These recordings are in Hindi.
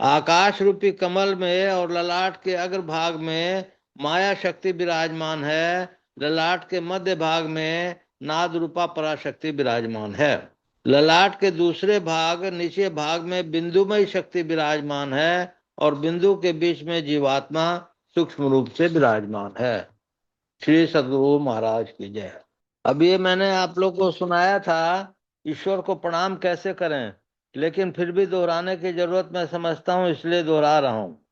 आकाश रूपी कमल में और ललाट के अग्रभाग में माया शक्ति विराजमान है। ललाट के मध्य भाग में नाद रूपा पराशक्ति विराजमान है। ललाट के दूसरे भाग नीचे भाग में बिंदुमय शक्ति विराजमान है और बिंदु के बीच में जीवात्मा सूक्ष्म रूप से विराजमान है। श्री सद्गुरु महाराज की जय। अब ये मैंने आप लोग को सुनाया था ईश्वर को प्रणाम कैसे करें, लेकिन फिर भी दोहराने की जरूरत मैं समझता हूँ, इसलिए दोहरा रहा हूँ।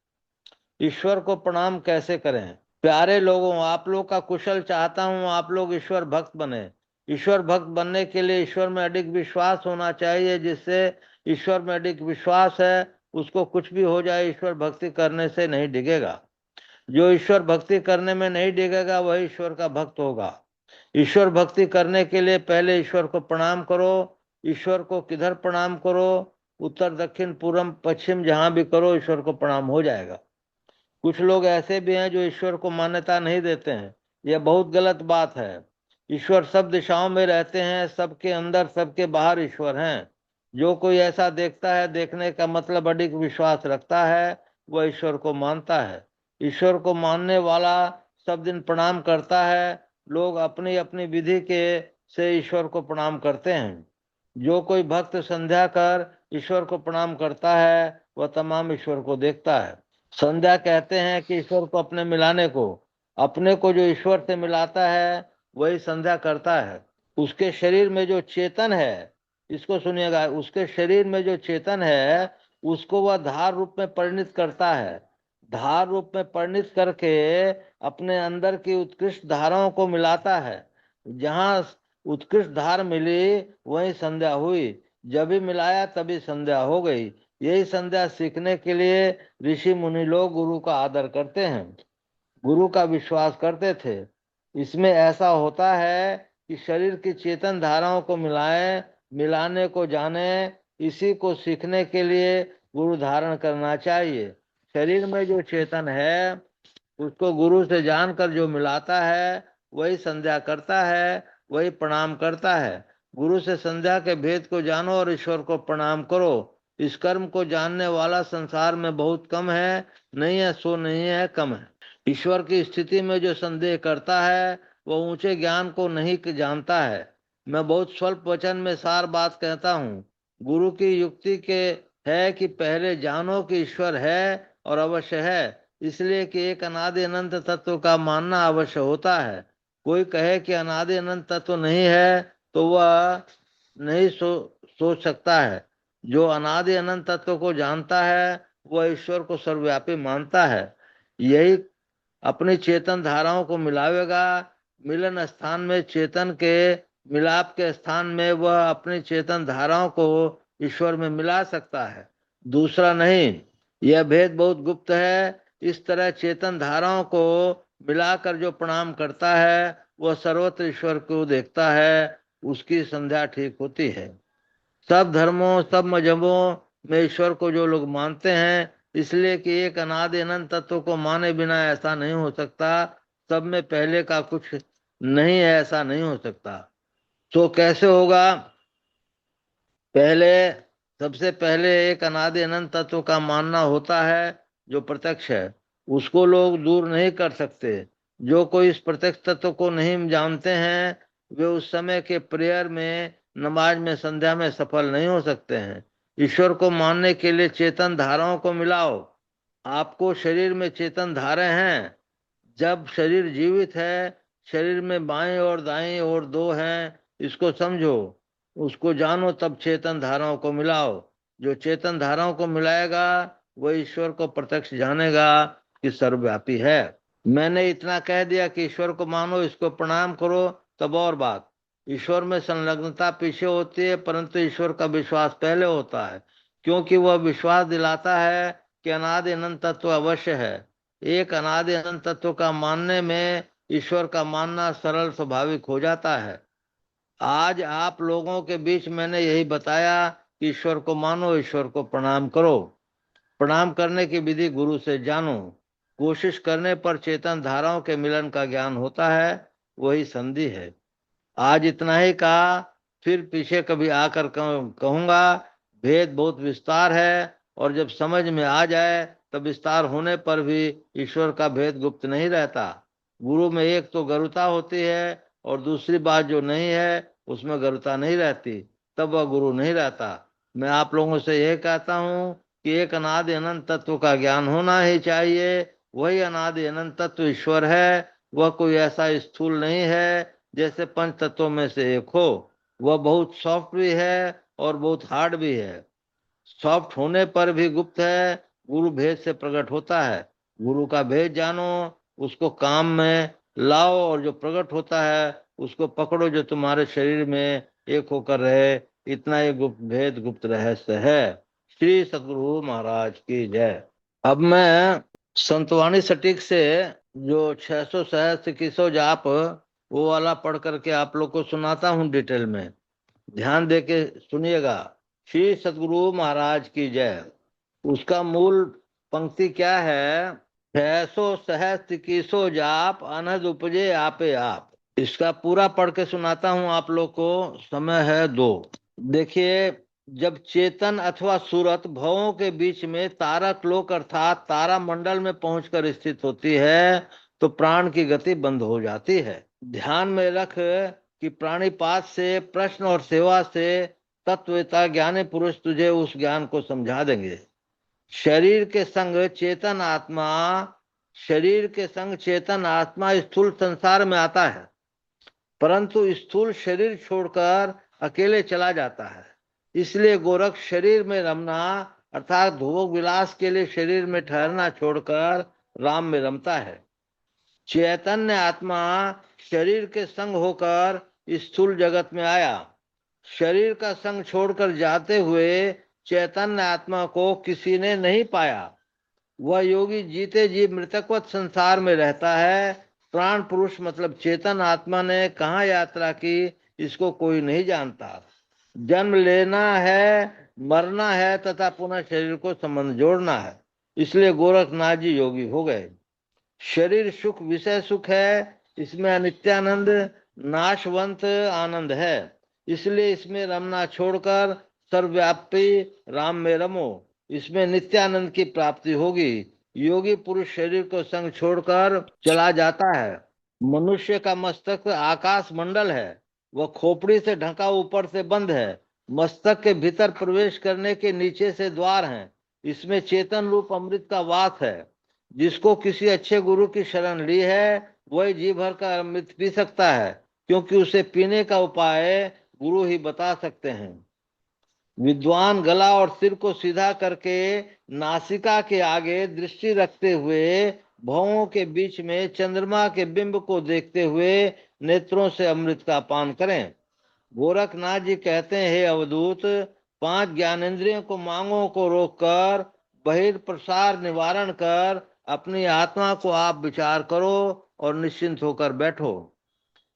ईश्वर को प्रणाम कैसे करें? प्यारे लोगों, आप लोग का कुशल चाहता हूँ, आप लोग ईश्वर भक्त बने। ईश्वर भक्त बनने के लिए ईश्वर में अधिक विश्वास होना चाहिए। जिससे ईश्वर में अधिक विश्वास है उसको कुछ भी हो जाए ईश्वर भक्ति करने से नहीं डिगेगा। जो ईश्वर भक्ति करने में नहीं डिगेगा वही ईश्वर का भक्त होगा। ईश्वर भक्ति करने के लिए पहले ईश्वर को प्रणाम करो। ईश्वर को किधर प्रणाम करो? उत्तर दक्षिण पूर्व पश्चिम जहां भी करो ईश्वर को प्रणाम हो जाएगा। कुछ लोग ऐसे भी हैं जो ईश्वर को मान्यता नहीं देते हैं। यह बहुत गलत बात है। ईश्वर सब दिशाओं में रहते हैं, सबके अंदर सबके बाहर ईश्वर हैं। जो कोई ऐसा देखता है, देखने का मतलब अधिक विश्वास रखता है, वह ईश्वर को मानता है। ईश्वर को मानने वाला सब दिन प्रणाम करता है। लोग अपनी अपनी विधि के से ईश्वर को प्रणाम करते हैं। जो कोई भक्त संध्या कर ईश्वर को प्रणाम करता है वह तमाम ईश्वर को देखता है। संध्या कहते हैं कि ईश्वर को अपने मिलाने को। अपने को जो ईश्वर से मिलाता है वही संध्या करता है। उसके शरीर में जो चेतन है, इसको सुनिएगा, उसके शरीर में जो चेतन है उसको वह धार रूप में परिणित करता है। धार रूप में परिणित करके अपने अंदर की उत्कृष्ट धाराओं को मिलाता है। जहाँ उत्कृष्ट धार मिली वही संध्या हुई। जब भी मिलाया तभी संध्या हो गई। यही संध्या सीखने के लिए ऋषि मुनि लोग गुरु का आदर करते हैं, गुरु का विश्वास करते थे। इसमें ऐसा होता है कि शरीर की चेतन धाराओं को मिलाएं, मिलाने को जाने, इसी को सीखने के लिए गुरु धारण करना चाहिए। शरीर में जो चेतन है उसको गुरु से जानकर जो मिलाता है वही संध्या करता है, वही प्रणाम करता है। गुरु से संध्या के भेद को जानो और ईश्वर को प्रणाम करो। इस कर्म को जानने वाला संसार में बहुत कम है। नहीं है सो नहीं है, कम है। ईश्वर की स्थिति में जो संदेह करता है वह ऊंचे ज्ञान को नहीं जानता है। मैं बहुत स्वल्प वचन में सार बात कहता हूँ। गुरु की युक्ति के है कि पहले जानो कि ईश्वर है और अवश्य है, इसलिए कि एक अनादि अनंत तत्व का मानना अवश्य होता है। कोई कहे कि अनादि अनंत तत्व नहीं है तो वह नहीं सोच सकता है। जो अनादि अनंत तत्व को जानता है वह ईश्वर को सर्वव्यापी मानता है। यही अपनी चेतन धाराओं को मिलावेगा। मिलन स्थान में चेतन के मिलाप के स्थान में वह अपनी चेतन धाराओं को ईश्वर में मिला सकता है, दूसरा नहीं। यह भेद बहुत गुप्त है। इस तरह चेतन धाराओं को मिलाकर जो प्रणाम करता है वह सर्वत्र ईश्वर को देखता है, उसकी संध्या ठीक होती है। सब धर्मों सब मजहबों में ईश्वर को जो लोग मानते हैं, इसलिए कि एक अनादि अनंत तत्व को माने बिना ऐसा नहीं हो सकता। सब में पहले का कुछ नहीं है, ऐसा नहीं हो सकता। तो कैसे होगा? पहले सबसे पहले एक अनादि अनंत तत्व का मानना होता है जो प्रत्यक्ष है। उसको लोग दूर नहीं कर सकते। जो कोई इस प्रत्यक्ष तत्व को नहीं जानते हैं वे उस समय के प्रेयर में, नमाज में, संध्या में सफल नहीं हो सकते हैं। ईश्वर को मानने के लिए चेतन धाराओं को मिलाओ। आपको शरीर में चेतन धाराएं हैं। जब शरीर जीवित है, शरीर में बाएं और दाएं और दो हैं, इसको समझो, उसको जानो, तब चेतन धाराओं को मिलाओ। जो चेतन धाराओं को मिलाएगा वह ईश्वर को प्रत्यक्ष जानेगा कि सर्वव्यापी है। मैंने इतना कह दिया कि ईश्वर को मानो, इसको प्रणाम करो, तब और बात। ईश्वर में संलग्नता पीछे होती है, परंतु ईश्वर का विश्वास पहले होता है, क्योंकि वह विश्वास दिलाता है कि अनादि अनंत तत्व अवश्य है। एक अनादि अनंत तत्व का मानने में ईश्वर का मानना सरल स्वाभाविक हो जाता है। आज आप लोगों के बीच मैंने यही बताया कि ईश्वर को मानो, ईश्वर को प्रणाम करो। प्रणाम करने की विधि गुरु से जानो। कोशिश करने पर चेतन धाराओं के मिलन का ज्ञान होता है, वही संधि है। आज इतना ही कहा, फिर पीछे कभी आकर कहूंगा। भेद बहुत विस्तार है। और जब समझ में आ जाए तब विस्तार होने पर भी ईश्वर का भेद गुप्त नहीं रहता। गुरु में एक तो गरुता होती है और दूसरी बात जो नहीं है उसमें गरुता नहीं रहती, तब वह गुरु नहीं रहता। मैं आप लोगों से यह कहता हूँ कि एक अनादि अनंत तत्व का ज्ञान होना ही चाहिए। वही अनादि अनंत तत्व ईश्वर है। वह कोई ऐसा स्थूल नहीं है जैसे पंच तत्वों में से एक हो। वह बहुत सॉफ्ट भी है और बहुत हार्ड भी है। सॉफ्ट होने पर भी गुप्त है। गुरु भेद से प्रकट होता है। गुरु का भेद जानो, उसको काम में लाओ, और जो प्रकट होता है उसको पकड़ो, जो तुम्हारे शरीर में एक होकर रहे। इतना ये गुप्त भेद, गुप्त रहस्य है। श्री सतगुरु महाराज की जय। अब मैं संतवाणी सटीक से जो 600 सहस्त्र की सौ जाप वो वाला पढ़ करके आप लोग को सुनाता हूँ डिटेल में। ध्यान दे के सुनिएगा। श्री सतगुरु महाराज की जय। उसका मूल पंक्ति क्या है? 600 सहस्त्र की सौ जाप अनहद उपजे आपे आप। इसका पूरा पढ़ के सुनाता हूँ आप लोग को। समय है 2। देखिए, जब चेतन अथवा सूरत भवों के बीच में तारक लोक अर्थात तारा मंडल में पहुंचकर स्थित होती है तो प्राण की गति बंद हो जाती है। ध्यान में रख कि प्राणिपात से, प्रश्न और सेवा से तत्ववेता ज्ञानी पुरुष तुझे उस ज्ञान को समझा देंगे। शरीर के संग चेतन आत्मा स्थूल संसार में आता है, परंतु स्थूल शरीर छोड़कर अकेले चला जाता है। इसलिए गोरख शरीर में रमना अर्थात भोग विलास के लिए शरीर में ठहरना छोड़कर राम में रमता है। चैतन्य आत्मा शरीर के संग होकर स्थूल जगत में आया। शरीर का संग छोड़कर जाते हुए चैतन्य आत्मा को किसी ने नहीं पाया। वह योगी जीते जी मृतकवत संसार में रहता है। प्राण पुरुष मतलब चेतन आत्मा ने कहाँ यात्रा की, इसको कोई नहीं जानता। जन्म लेना है, मरना है तथा पुनः शरीर को संबंध जोड़ना है। इसलिए गोरखनाथ जी योगी हो गए। शरीर सुख विषय सुख है, इसमें अनित्यानंद नाशवंत आनंद है। इसलिए इसमें रमना छोड़कर सर्वव्यापी राम में रमो, इसमें नित्यानंद की प्राप्ति होगी। योगी पुरुष शरीर को संग छोड़कर चला जाता है। मनुष्य का मस्तक आकाश मंडल है। वह खोपड़ी से ढका, ऊपर से बंद है। मस्तक के भीतर प्रवेश करने के नीचे से द्वार हैं। इसमें चेतन रूप अमृत का वास है। जिसको किसी अच्छे गुरु की शरण ली है वही जी भर का अमृत पी सकता है, क्योंकि उसे पीने का उपाय गुरु ही बता सकते हैं। विद्वान गला और सिर को सीधा करके नासिका के आगे दृष्टि रखते हुए भवों के बीच में चंद्रमा के बिंब को देखते हुए नेत्रों से अमृत का पान करें। गोरखनाथ जी कहते हैं, हे अवधूत, 5 ज्ञानेंद्रियों को मांगों को रोककर बहिर्प्रसार निवारण कर अपनी आत्मा को आप विचार करो और निश्चिंत होकर बैठो।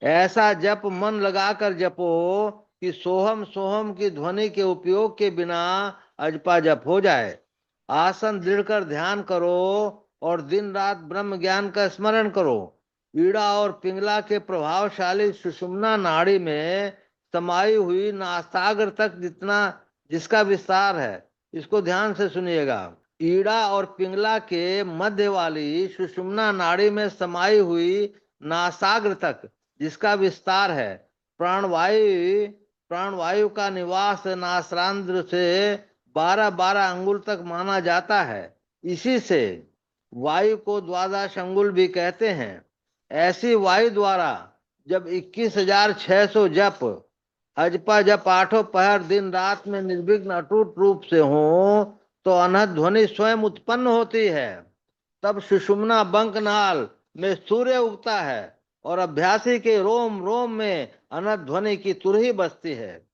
ऐसा जप मन लगाकर जपो कि सोहम सोहम की ध्वनि के उपयोग के बिना अजपा जप हो जाए। आसन दृढ़ कर ध्यान करो और दिन रात ब्रह्म ज्ञान का स्मरण करो। ईड़ा और पिंगला के प्रभावशाली सुषुम्ना नाड़ी में समाई हुई नासाग्र तक जिसका विस्तार है, इसको ध्यान से सुनिएगा। ईड़ा और पिंगला के मध्य वाली सुषुम्ना नाड़ी में समाई हुई नासाग्र तक जिसका विस्तार है। प्राणवायु का निवास नासरांध्र से 12-12 अंगुल तक माना जाता है। इसी से वायु को द्वादश अंगुल भी कहते हैं। ऐसी वायु द्वारा जब 21,600 जप अजपा जप 8 पहर दिन रात में निर्विघ्न अटूट रूप से हो तो अनहद ध्वनि स्वयं उत्पन्न होती है। तब सुषुम्ना बंकनाल में सूर्य उगता है और अभ्यासी के रोम रोम में अनहद ध्वनि की तुरही बजती है।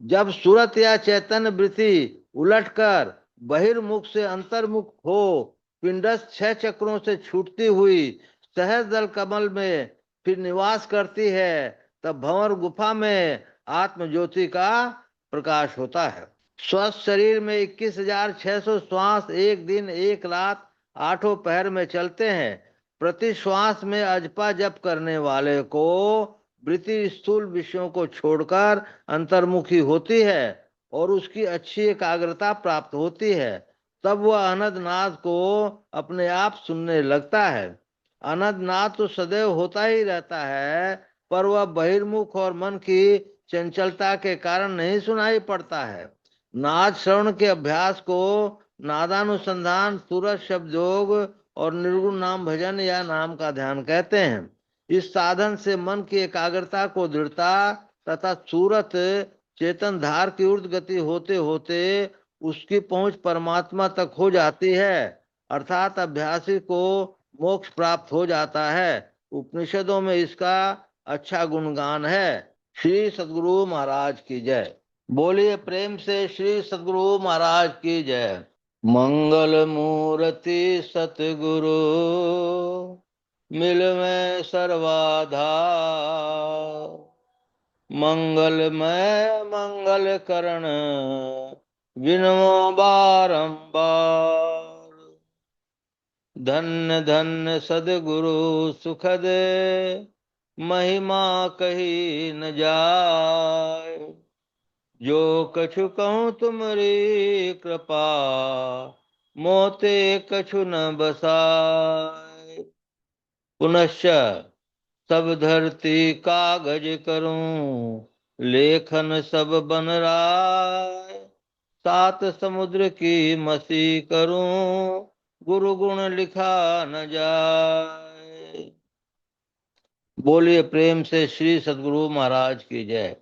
जब सूरत या चैतन्य वृत्ति उलटकर बहिर्मुख से अंतर्मुख हो पिंडस्थ 6 चक्रों से छूटती हुई सहज दल कमल में फिर निवास करती है, तब भंवर गुफा में आत्म ज्योति का प्रकाश होता है। स्वस्थ शरीर में 21,600 श्वास एक दिन एक रात 8 पहर में चलते हैं। प्रति श्वास में अजपा जप करने वाले को वृत्ति स्थूल विषयों को छोड़कर अंतर्मुखी होती है और उसकी अच्छी एकाग्रता प्राप्त होती है। तब वह अनंत नाद को अपने आप सुनने लगता है। अनंत नाद तो सदैव होता ही रहता है, पर वह बहिर्मुख और मन की चंचलता के कारण नहीं सुनाई पड़ता है। नाद श्रवण के अभ्यास को नादानुसंधान, सूरज शब्द योग और निर्गुण नाम भजन या नाम का ध्यान कहते हैं। इस साधन से मन की एकाग्रता को दृढ़ता तथा सूरत चेतन धार की ऊर्ध्व गति होते होते उसकी पहुंच परमात्मा तक हो जाती है, अर्थात अभ्यासी को मोक्ष प्राप्त हो जाता है। उपनिषदों में इसका अच्छा गुणगान है। श्री सद्गुरु महाराज की जय। बोलिए प्रेम से श्री सद्गुरु महाराज की जय। मंगल मूर्ति सतगुरु मिल में सर्वाधार, मंगलमय मंगल करण विनमो बारंबार। धन्य धन्य सद्गुरु सुखद महिमा कही न जाय, जो कछु कहूँ तुमरी कृपा मोते कछु न बसाय। पुनश्च सब धरती कागज करूं, लेखन सब बन राय, सात समुद्र की मसी करूं, गुरु गुण लिखा न जाए। बोलिए प्रेम से श्री सद्गुरु महाराज की जय।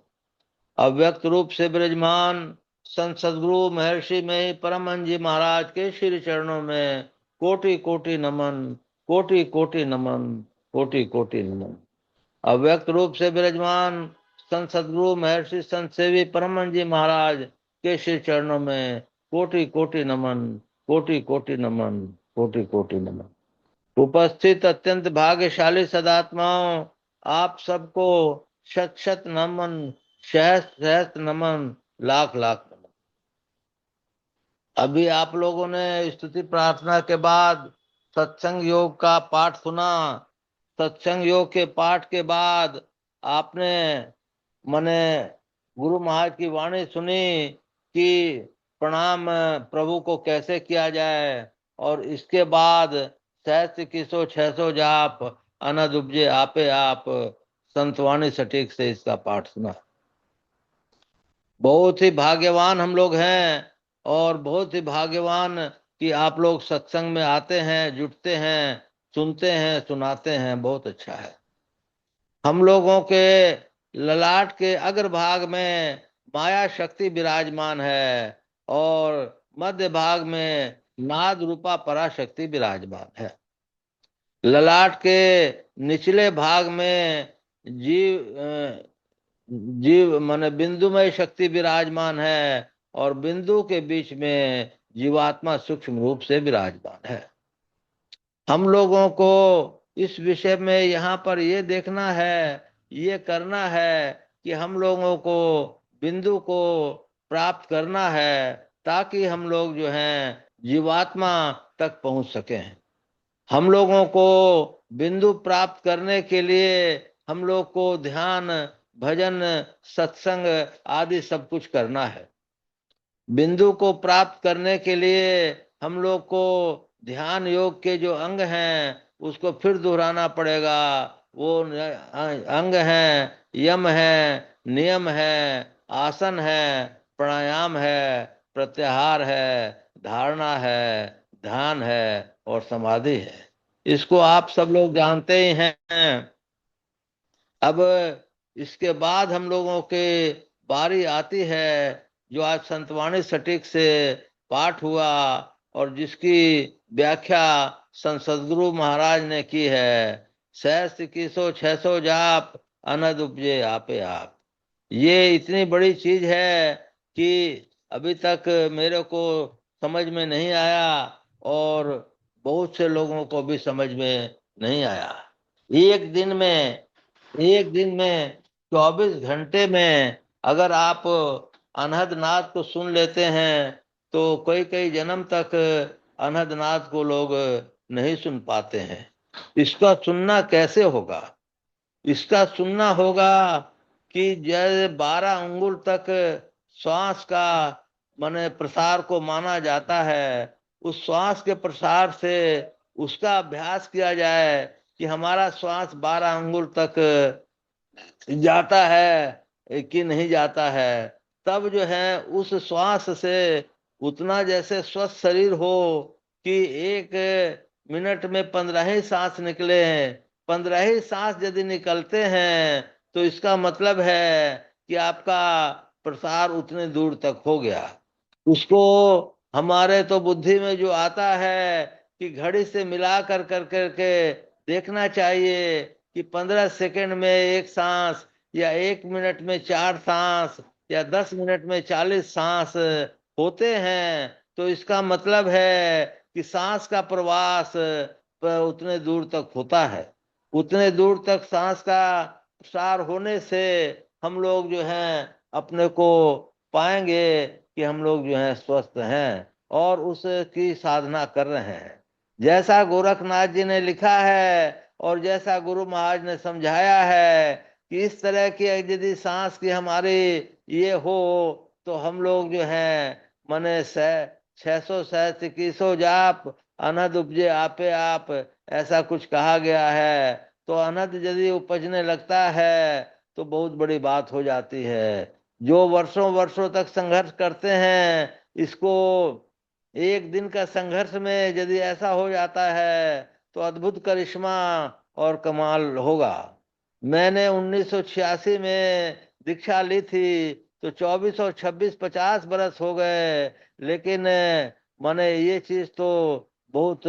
अव्यक्त रूप से विराजमान संत सद्गुरु महर्षि में परमहंस जी महाराज के श्री चरणों में कोटि कोटि नमन, कोटि कोटि नमन, कोटि कोटि नमन। अव्यक्त रूप से विराजमान संत सद्गुरु महर्षि संत सेवी परमहंस जी महाराज के श्री चरणों में कोटि कोटि नमन, कोटि कोटि नमन, कोटि कोटि नमन। उपस्थित अत्यंत भाग्यशाली सदात्माओं, आप सबको शत शत नमन, सहस्त्र सहस्त्र नमन, लाख लाख नमन। अभी आप लोगों ने स्तुति प्रार्थना के बाद सत्संग योग का पाठ सुना। सत्संग योग के पाठ के बाद आपने मने गुरु महाराज की वाणी सुनी कि प्रणाम प्रभु को कैसे किया जाए, और इसके बाद सहस्त्र किसो 600 जाप अनद उपजे आपे आप, संतवाणी सटीक से इसका पाठ सुना। बहुत ही भाग्यवान हम लोग हैं, और बहुत ही भाग्यवान कि आप लोग सत्संग में आते हैं, जुटते हैं, सुनते हैं, सुनाते हैं। बहुत अच्छा है। हम लोगों के ललाट के अग्रभाग में माया शक्ति विराजमान है, और मध्य भाग में नाद रूपा पराशक्ति विराजमान है। ललाट के निचले भाग में जीव माने बिंदुमय शक्ति विराजमान है, और बिंदु के बीच में जीवात्मा सूक्ष्म रूप से विराजमान है। हम लोगों को इस विषय में यहाँ पर ये देखना है, ये करना है कि हम लोगों को बिंदु को प्राप्त करना है, ताकि हम लोग जो हैं जीवात्मा तक पहुंच सकें। हम लोगों को बिंदु प्राप्त करने के लिए हम लोग को ध्यान, भजन, सत्संग आदि सब कुछ करना है। बिंदु को प्राप्त करने के लिए हम लोग को ध्यान योग के जो अंग हैं उसको फिर दोहराना पड़ेगा। वो अंग हैं, यम है, नियम है, आसन है, प्राणायाम है, प्रत्याहार है, धारणा है, ध्यान है और समाधि है। इसको आप सब लोग जानते ही हैं। अब इसके बाद हम लोगों के बारी आती है, जो आज संतवाणी सटीक से पाठ हुआ और जिसकी व्याख्या संत सद्गुरु महाराज ने की है। सहस्त्र किसो 600 जाप अनद उपजे आपे आप। ये इतनी बड़ी चीज है कि अभी तक मेरे को समझ में नहीं आया, और बहुत से लोगों को भी समझ में नहीं आया। एक दिन में 24 घंटे में अगर आप अनहद नाद को सुन लेते हैं, तो कई कई जन्म तक अनहद नाद को लोग नहीं सुन पाते हैं। इसका सुनना कैसे होगा? इसका सुनना होगा कि जैसे 12 अंगुल तक श्वास का माने प्रसार को माना जाता है, उस श्वास के प्रसार से उसका अभ्यास किया जाए कि हमारा श्वास 12 अंगुल तक जाता है कि नहीं जाता है, तब जो है उस श्वास से उतना जैसे स्वस्थ शरीर हो कि 1 मिनट में 15 ही सांस निकले हैं। 15 ही सांस यदि निकलते हैं तो इसका मतलब है कि आपका प्रसार उतने दूर तक हो गया। उसको हमारे तो बुद्धि में जो आता है कि घड़ी से मिला कर कर करके देखना चाहिए कि 15 सेकंड में 1 सांस, या 1 मिनट में 4 सांस, या 10 मिनट में 40 सांस होते हैं, तो इसका मतलब है कि सांस का प्रवास उतने दूर तक होता है। उतने दूर तक सांस का प्रसार होने से हम लोग जो हैं अपने को पाएंगे कि हम लोग जो हैं स्वस्थ हैं और उसकी साधना कर रहे हैं। जैसा गोरखनाथ जी ने लिखा है और जैसा गुरु महाराज ने समझाया है कि इस तरह की यदि सांस की हमारी ये हो तो हम लोग जो हैं मने 600 जाप अनहद उपजे आपे आप, ऐसा कुछ कहा गया है। तो अनहद यदि उपजने लगता है तो बहुत बड़ी बात हो जाती है। जो वर्षों वर्षों तक संघर्ष करते हैं, इसको एक दिन का संघर्ष में यदि ऐसा हो जाता है तो अद्भुत करिश्मा और कमाल होगा। मैंने 1986 में दीक्षा ली थी तो 24 और 26 50 बरस हो गए, लेकिन मैंने ये चीज तो बहुत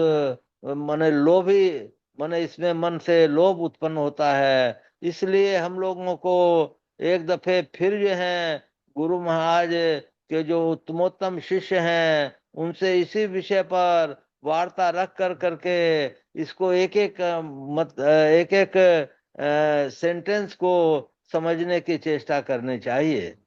मैंने लोभी, मैंने इसमें मन से लोभ उत्पन्न होता है। इसलिए हम लोगों को एक दफे फिर जो है गुरु महाराज के जो उत्तमोत्तम शिष्य हैं उनसे इसी विषय पर वार्ता रख कर करके इसको एक एक एक एक सेंटेंस को समझने की चेष्टा करनी चाहिए।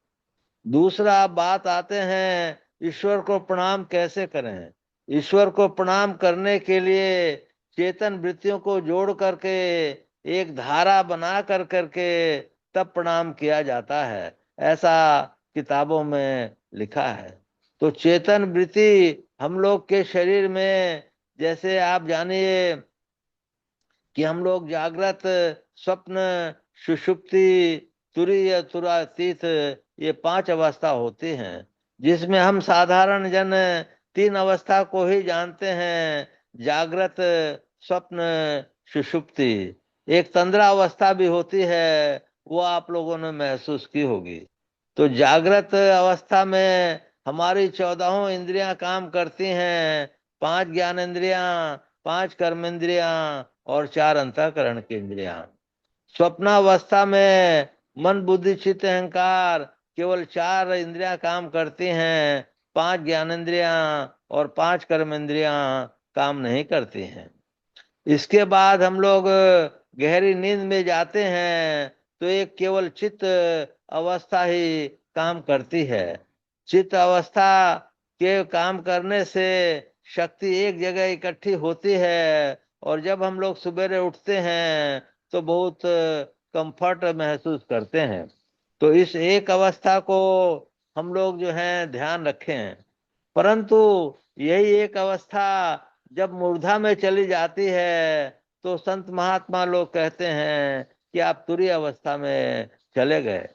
दूसरा बात आते हैं ईश्वर को प्रणाम कैसे करें। ईश्वर को प्रणाम करने के लिए चेतन वृत्तियों को जोड़ करके एक धारा बना कर करके तब प्रणाम किया जाता है, ऐसा किताबों में लिखा है। तो चेतन वृत्ति हम लोग के शरीर में, जैसे आप जानिए कि हम लोग जागृत, स्वप्न, सुषुप्ति, तुरीय तुरातीत, ये 5 अवस्था होती हैं, जिसमें हम साधारण जन 3 अवस्था को ही जानते हैं, जागृत, स्वप्न, सुषुप्ति। एक तंद्रा अवस्था भी होती है, वो आप लोगों ने महसूस की होगी। तो जागृत अवस्था में हमारी 14 इंद्रियां काम करती हैं, 5 ज्ञानेंद्रियां, 5 कर्मेंद्रियां और 4 अंतःकरण की इंद्रियां। स्वप्नावस्था में मन बुद्धि चित्त अहंकार केवल 4 इंद्रियां काम करती हैं, 5 ज्ञानेंद्रियां और 5 कर्मेंद्रियां काम नहीं करती हैं। इसके बाद हम लोग गहरी नींद में जाते हैं तो एक केवल चित्त अवस्था ही काम करती है। चित्त अवस्था के काम करने से शक्ति एक जगह इकट्ठी होती है और जब हम लोग सवेरे उठते हैं तो बहुत कंफर्ट महसूस करते हैं। तो इस एक अवस्था को हम लोग जो है ध्यान रखें। परंतु यही एक अवस्था जब मूर्धा में चली जाती है तो संत महात्मा लोग कहते हैं कि आप तुरीय अवस्था में चले गए।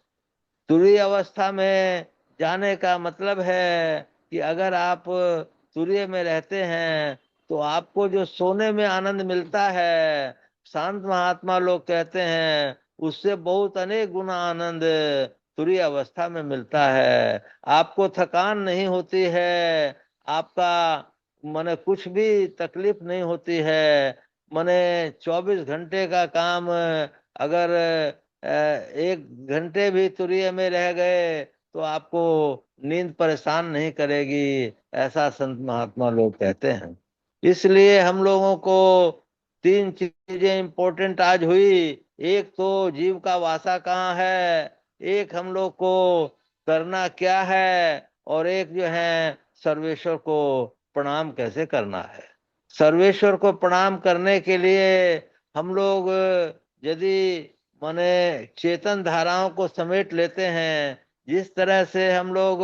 तुरीय अवस्था में जाने का मतलब है कि अगर आप तुरीय में रहते हैं तो आपको जो सोने में आनंद मिलता है, शांत महात्मा लोग कहते हैं उससे बहुत अनेक गुना आनंद तुरीय अवस्था में मिलता है। आपको थकान नहीं होती है, आपका माने कुछ भी तकलीफ नहीं होती है। माने 24 घंटे का काम अगर 1 घंटे भी तुरीय में रह गए तो आपको नींद परेशान नहीं करेगी, ऐसा संत महात्मा लोग कहते हैं। इसलिए हम लोगों को 3 चीजें इंपॉर्टेंट आज हुई। एक तो जीव का वासा कहाँ है, एक हम लोग को करना क्या है, और एक जो है सर्वेश्वर को प्रणाम कैसे करना है। सर्वेश्वर को प्रणाम करने के लिए हम लोग यदि माने चेतन धाराओं को समेट लेते हैं, जिस तरह से हम लोग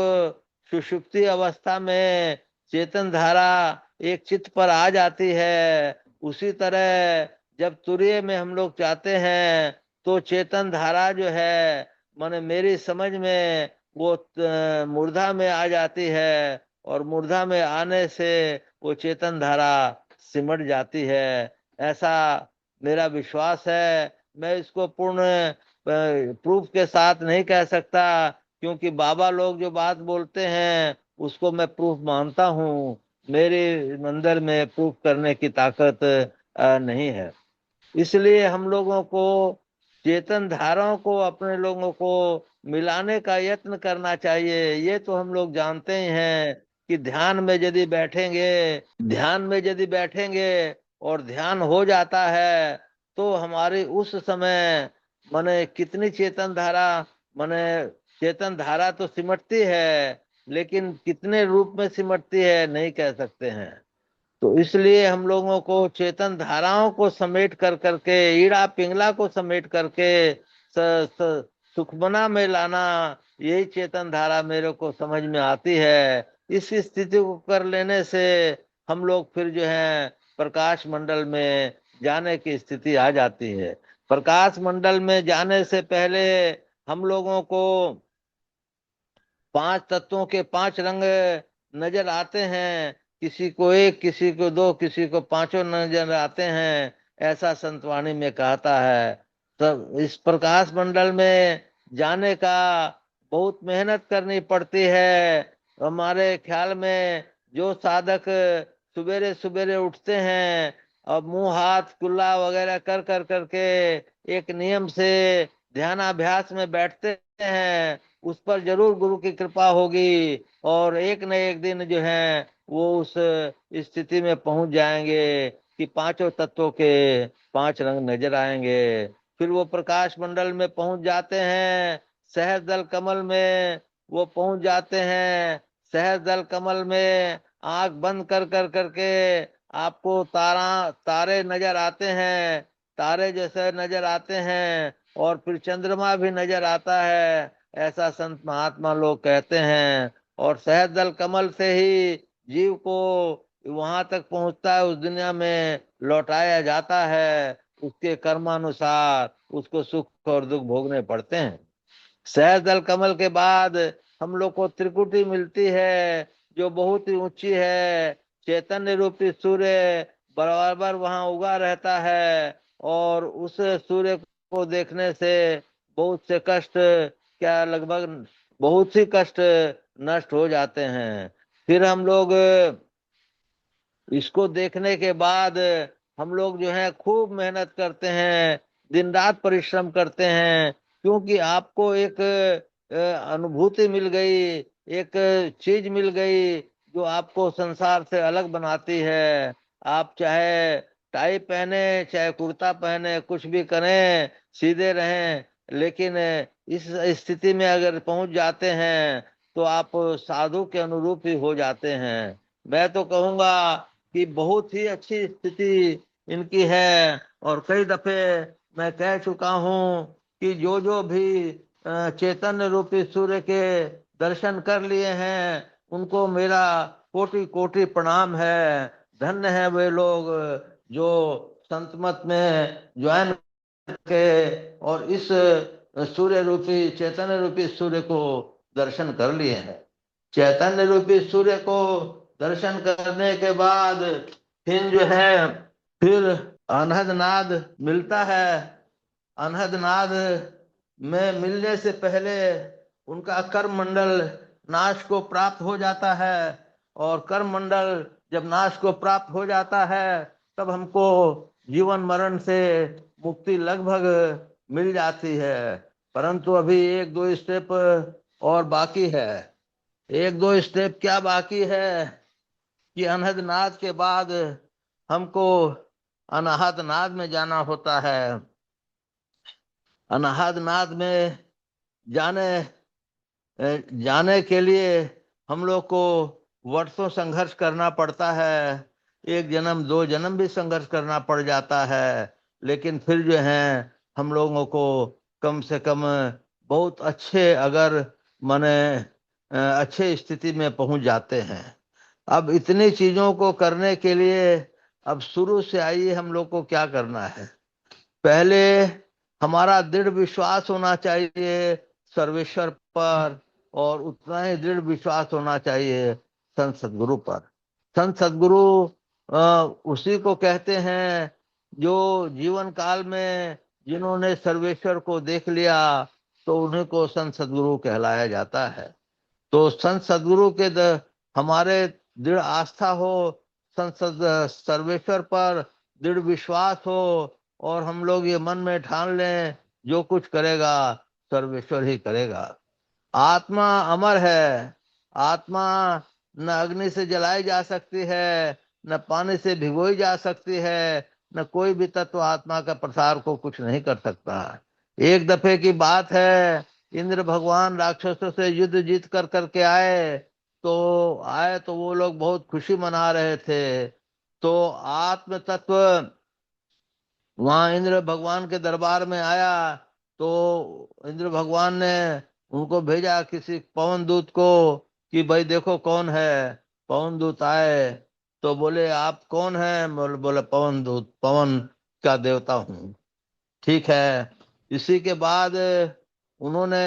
सुषुप्ति अवस्था में चेतन धारा एक चित्त पर आ जाती है, उसी तरह जब तुरीय में हम लोग चाहते हैं तो चेतन धारा जो है माने मेरी समझ में वो मूर्धा में आ जाती है, और मूर्धा में आने से वो चेतन धारा सिमट जाती है। ऐसा मेरा विश्वास है। मैं इसको पूर्ण प्रूफ के साथ नहीं कह सकता, क्योंकि बाबा लोग जो बात बोलते हैं उसको मैं प्रूफ मानता हूँ। मेरे अंदर में प्रूफ करने की ताकत नहीं है। इसलिए हम लोगों को चेतन धाराओं को अपने लोगों को मिलाने का यत्न करना चाहिए। ये तो हम लोग जानते ही हैं कि ध्यान में यदि बैठेंगे और ध्यान हो जाता है तो हमारी उस समय माने कितनी चेतन धारा, माने चेतन धारा तो सिमटती है, लेकिन कितने रूप में सिमटती है नहीं कह सकते हैं। तो इसलिए हम लोगों को चेतन धाराओं को समेट कर करके, ईड़ा पिंगला को समेट करके सुखमना में लाना, यही चेतन धारा मेरे को समझ में आती है। इस स्थिति को कर लेने से हम लोग फिर जो है प्रकाश मंडल में जाने की स्थिति आ जाती है। प्रकाश मंडल में जाने से पहले हम लोगों को पांच तत्वों के पांच रंग नजर आते हैं। किसी को एक, किसी को दो, किसी को पांचों नजर आते हैं, ऐसा संतवाणी में कहता है। तब इस प्रकाश मंडल में जाने का बहुत मेहनत करनी पड़ती है। हमारे ख्याल में जो साधक सवेरे सवेरे उठते हैं और मुंह हाथ कुल्ला वगैरह कर कर करके एक नियम से ध्यानाभ्यास में बैठते हैं, उस पर जरूर गुरु की कृपा होगी, और एक न एक दिन जो है वो उस स्थिति में पहुंच जाएंगे कि पांचों तत्वों के पांच रंग नजर आएंगे। फिर वो प्रकाश मंडल में पहुंच जाते हैं। सहज दल कमल में वो पहुंच जाते हैं। सहज दल कमल में आंख बंद कर कर करके आपको तारे नजर आते हैं, तारे जैसे नजर आते हैं, और फिर चंद्रमा भी नजर आता है, ऐसा संत महात्मा लोग कहते हैं। और सहज दल कमल से ही जीव को वहां तक पहुंचता है, उस दुनिया में लौटाया जाता है। उसके कर्मानुसार उसको सुख और दुख भोगने पड़ते हैं। सहज दल कमल के बाद हम लोग को त्रिकुटी मिलती है, जो बहुत ही ऊंची है। चैतन्य रूपी सूर्य बराबर वहां उगा रहता है, और उस सूर्य को देखने से बहुत से कष्ट, क्या लगभग बहुत ही कष्ट नष्ट हो जाते हैं। फिर हम लोग इसको देखने के बाद हम लोग जो है खूब मेहनत करते हैं, दिन रात परिश्रम करते हैं, क्योंकि आपको एक अनुभूति मिल गई, एक चीज मिल गई जो आपको संसार से अलग बनाती है। आप चाहे टाई पहने, चाहे कुर्ता पहने, कुछ भी करें, सीधे रहें, लेकिन इस स्थिति में अगर पहुंच जाते हैं तो आप साधु के अनुरूप ही हो जाते हैं। मैं तो कहूंगा कि बहुत ही अच्छी स्थिति इनकी है। और कई दफे मैं कह चुका हूँ कि जो जो भी चैतन्य रूपी सूर्य के दर्शन कर लिए हैं उनको मेरा कोटि कोटि प्रणाम है। धन्य है वे लोग जो संत मत में ज्वाइन के और इस सूर्य रूपी, चैतन्य रूपी सूर्य को दर्शन कर लिए हैं। चैतन्य रूपी सूर्य को दर्शन करने के बाद फिर जो है फिर अनहद नाद मिलता है। अनहद नाद में मिलने से पहले उनका कर्म मंडल नाश को प्राप्त हो जाता है, और कर्म मंडल जब नाश को प्राप्त हो जाता है तब हमको जीवन मरण से मुक्ति लगभग मिल जाती है। परंतु अभी एक दो स्टेप और बाकी है। एक दो स्टेप क्या बाकी है कि अनहद नाद के बाद हमको अनाहत नाद में जाना होता है। अनाहत नाद में जाने जाने के लिए हम लोग को वर्षों संघर्ष करना पड़ता है। एक जन्म दो जन्म भी संघर्ष करना पड़ जाता है, लेकिन फिर जो है हम लोगों को कम से कम बहुत अच्छे, अगर माने अच्छे स्थिति में पहुंच जाते हैं। अब इतनी चीजों को करने के लिए अब शुरू से आइए हम लोग को क्या करना है। पहले हमारा दृढ़ विश्वास होना चाहिए सर्वेश्वर पर, और उतना ही दृढ़ विश्वास होना चाहिए संत सदगुरु पर। संत सदगुरु उसी को कहते हैं जो जीवन काल में जिन्होंने सर्वेश्वर को देख लिया, तो उन्हीं को संत सदगुरु कहलाया जाता है। तो संत सदगुरु के हमारे दृढ़ आस्था हो, सर्वेश्वर पर दृढ़ विश्वास हो, और हम लोग ये मन में ठान लें जो कुछ करेगा सर्वेश्वर ही करेगा। आत्मा अमर है। आत्मा न अग्नि से जलाई जा सकती है, न पानी से भिगोई जा सकती है, न कोई भी तत्व आत्मा का प्रसार को कुछ नहीं कर सकता। एक दफे की बात है, इंद्र भगवान राक्षसों से युद्ध जीत कर करके आए तो वो लोग बहुत खुशी मना रहे थे। तो आत्म तत्व वहां इंद्र भगवान के दरबार में आया, तो इंद्र भगवान ने उनको भेजा किसी पवन दूत को कि भाई देखो कौन है। पवन दूत आए तो बोले आप कौन है? बोले पवन दूत, पवन का देवता हूँ। ठीक है। इसी के बाद उन्होंने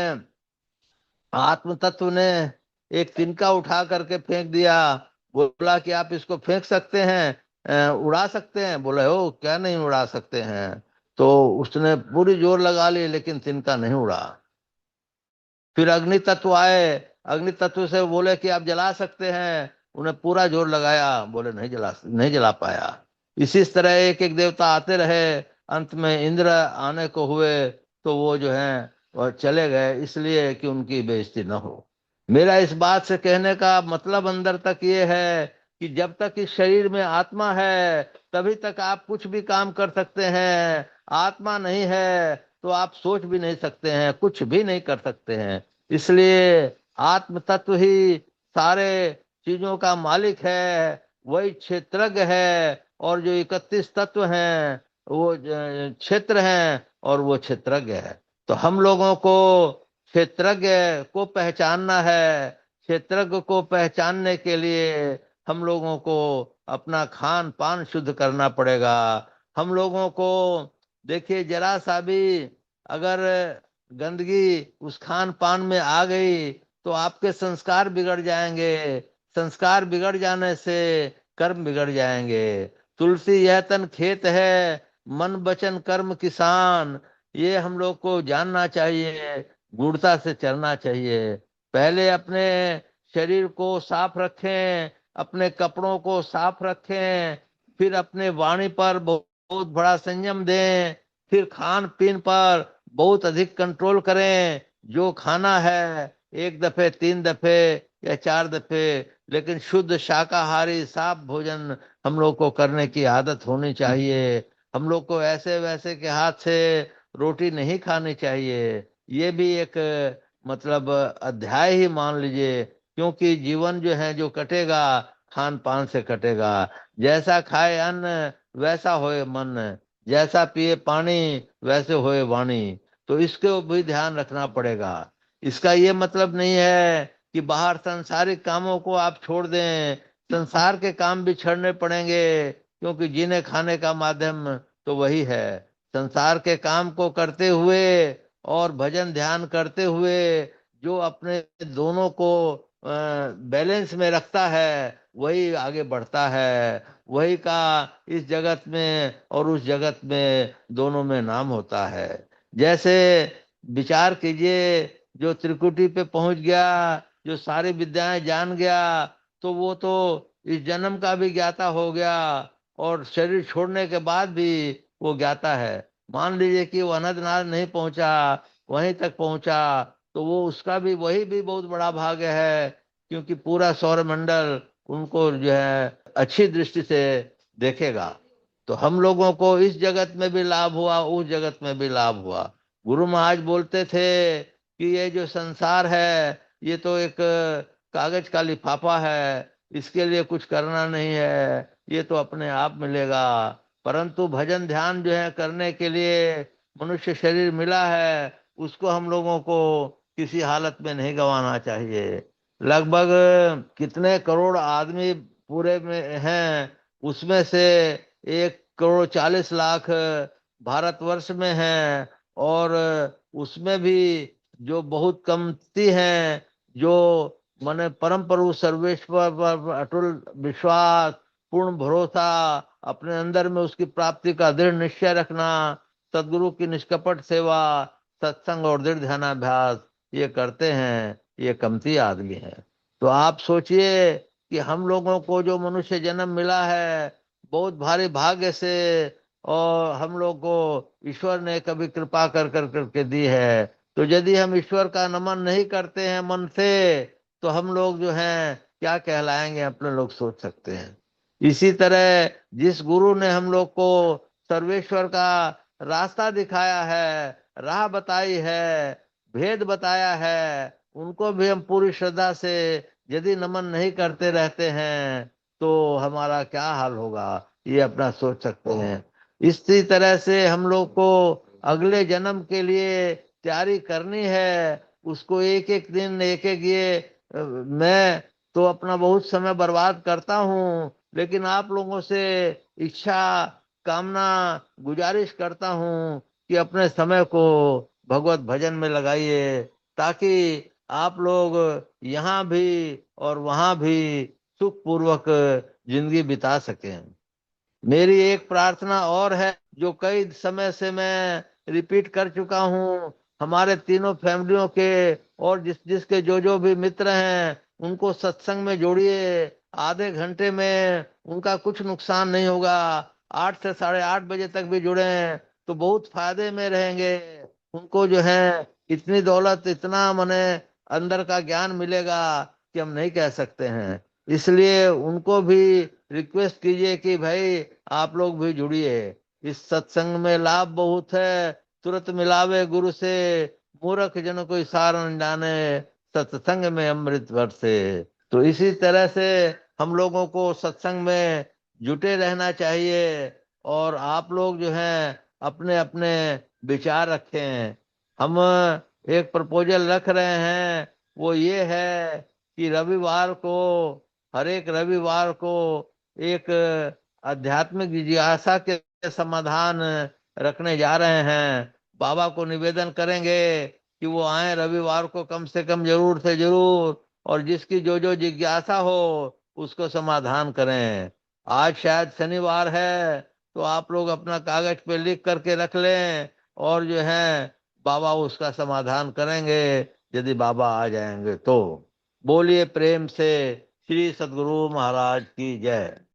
आत्म तत्व ने एक तिनका उठा करके फेंक दिया। बोला कि आप इसको फेंक सकते हैं, उड़ा सकते हैं? बोले हो क्या नहीं उड़ा सकते हैं। तो उसने पूरी जोर लगा ली लेकिन तिनका नहीं उड़ा। फिर अग्नि तत्व आए। अग्नि तत्व से बोले कि आप जला सकते हैं, उन्हें पूरा जोर लगाया, बोले नहीं जला पाया। इसी तरह एक एक देवता आते रहे। अंत में इंद्र आने को हुए तो वो जो है वह चले गए, इसलिए कि उनकी बेइज्जती न हो। मेरा इस बात से कहने का मतलब अंदर तक ये है कि जब तक इस शरीर में आत्मा है तभी तक आप कुछ भी काम कर सकते हैं। आत्मा नहीं है तो आप सोच भी नहीं सकते हैं, कुछ भी नहीं कर सकते हैं। इसलिए आत्म तत्व ही सारे चीजों का मालिक है, वही क्षेत्रज्ञ है। और जो 31 तत्व हैं वो क्षेत्र हैं, और वो क्षेत्रज्ञ है। तो हम लोगों को क्षेत्रज्ञ को पहचानना है। क्षेत्रज्ञ को पहचानने के लिए हम लोगों को अपना खान पान शुद्ध करना पड़ेगा। हम लोगों को देखिए जरा सा भी अगर गंदगी उस खान पान में आ गई तो आपके संस्कार बिगड़ जाएंगे। संस्कार बिगड़ जाने से कर्म बिगड़ जाएंगे। तुलसी यह तन खेत है, मन वचन कर्म किसान। ये हम लोग को जानना चाहिए, गूढ़ता से चलना चाहिए। पहले अपने शरीर को साफ रखें, अपने कपड़ों को साफ रखें, फिर अपने वाणी पर बहुत बहुत बड़ा संयम दें, फिर खान पीन पर बहुत अधिक कंट्रोल करें। जो खाना है एक दफे, 3 दफे या 4 दफे, लेकिन शुद्ध शाकाहारी साफ भोजन हम लोग को करने की आदत होनी चाहिए। हम लोग को ऐसे वैसे के हाथ से रोटी नहीं खानी चाहिए। ये भी एक मतलब अध्याय ही मान लीजिए, क्योंकि जीवन जो है जो कटेगा खान पान से कटेगा। जैसा खाए अन्न वैसा होए मन, जैसा पिए पानी वैसे होए वाणी। तो इसको भी ध्यान रखना पड़ेगा। इसका ये मतलब नहीं है कि बाहर सांसारिक कामों को आप छोड़ दें। संसार के भी छोड़ने पड़ेंगे, क्योंकि जीने खाने का माध्यम तो वही है। संसार के काम को करते हुए और भजन ध्यान करते हुए जो अपने दोनों को बैलेंस में रखता है वही आगे बढ़ता है। वही का इस जगत में और उस जगत में दोनों में नाम होता है। जैसे विचार कीजिए, जो त्रिकुटी पे पहुंच गया, जो सारी विद्याएं जान गया, तो वो तो इस जन्म का भी ज्ञाता हो गया, और शरीर छोड़ने के बाद भी वो ज्ञाता है। मान लीजिए कि वो अनंतनाग नहीं पहुंचा, वहीं तक पहुंचा, तो वो उसका भी वही भी बहुत बड़ा भाग्य है, क्योंकि पूरा सौरमंडल उनको जो है अच्छी दृष्टि से देखेगा। तो हम लोगों को इस जगत में भी लाभ हुआ, उस जगत में भी लाभ हुआ। गुरु महाराज बोलते थे कि ये जो संसार है ये तो एक कागज का लिफाफा है, इसके लिए कुछ करना नहीं है, ये तो अपने आप मिलेगा। परंतु भजन ध्यान जो है करने के लिए मनुष्य शरीर मिला है, उसको हम लोगों को किसी हालत में नहीं गंवाना चाहिए। लगभग कितने करोड़ आदमी पूरे में हैं, उसमें से 1,40,00,000 भारतवर्ष में हैं, और उसमें भी जो बहुत कमती हैं, जो माने परम प्रभु सर्वेश्वर पर अटूट विश्वास, पूर्ण भरोसा, अपने अंदर में उसकी प्राप्ति का दृढ़ निश्चय रखना, सदगुरु की निष्कपट सेवा, सत्संग और दृढ़ ध्यानाभ्यास ये करते हैं, ये कमती आदमी हैं। तो आप सोचिए कि हम लोगों को जो मनुष्य जन्म मिला है बहुत भारी भाग्य से, और हम लोग को ईश्वर ने कभी कृपा कर कर करके दी है। तो यदि हम ईश्वर का नमन नहीं करते हैं मन से, तो हम लोग जो हैं क्या कहलाएंगे, अपने लोग सोच सकते हैं। इसी तरह जिस गुरु ने हम लोग को सर्वेश्वर का रास्ता दिखाया है, राह बताई है, भेद बताया है, उनको भी हम पूरी श्रद्धा से यदि नमन नहीं करते रहते हैं, तो हमारा क्या हाल होगा, ये अपना सोच सकते हैं। इसी तरह से हम लोग को अगले जन्म के लिए तैयारी करनी है। उसको एक एक दिन एक एक ये मैं तो अपना बहुत समय बर्बाद करता हूँ, लेकिन आप लोगों से इच्छा, कामना, गुजारिश करता हूँ कि अपने समय को भगवत भजन में लगाइए, ताकि आप लोग यहाँ भी और वहाँ भी सुख पूर्वक जिंदगी बिता सकें। मेरी एक प्रार्थना और है, जो कई समय से मैं रिपीट कर चुका हूँ। हमारे तीनों फैमिलियों के और जिस जिसके जो भी मित्र हैं उनको सत्संग में जोड़िए। आधे घंटे में उनका कुछ नुकसान नहीं होगा। 8 से 8:30 बजे तक भी जुड़े तो बहुत फायदे में रहेंगे। उनको जो है इतनी दौलत, इतना मने अंदर का ज्ञान मिलेगा कि हम नहीं कह सकते हैं। इसलिए उनको भी रिक्वेस्ट कीजिए कि भाई आप लोग भी जुड़िए। इस सत्संग में लाभ बहुत है। तुरंत मिलावे गुरु से, मूर्ख जन कोई सार न जाने, सत्संग में अमृत बरसे। तो इसी तरह से हम लोगों को सत्संग में जुटे रहना चाहिए। और आप लोग जो हैं अपने अपने विचार रखें। हम एक प्रपोजल रख रहे हैं, वो ये है कि रविवार को, हर एक रविवार को एक आध्यात्मिक जिज्ञासा के समाधान रखने जा रहे हैं। बाबा को निवेदन करेंगे कि वो आए रविवार को कम से कम, जरूर से जरूर, और जिसकी जो जिज्ञासा हो उसको समाधान करें। आज शायद शनिवार है, तो आप लोग अपना कागज पे लिख करके रख लें, और जो है बाबा उसका समाधान करेंगे, यदि बाबा आ जाएंगे तो। बोलिए प्रेम से श्री सद्गुरु महाराज की जय।